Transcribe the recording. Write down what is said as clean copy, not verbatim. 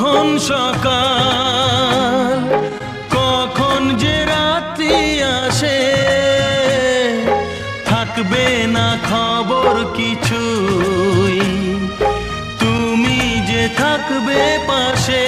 কখন সকাল, কখন যে রাত্রি আসে, থাকবে না খবর কিছুই, তুমি যে থাকবে পাশে।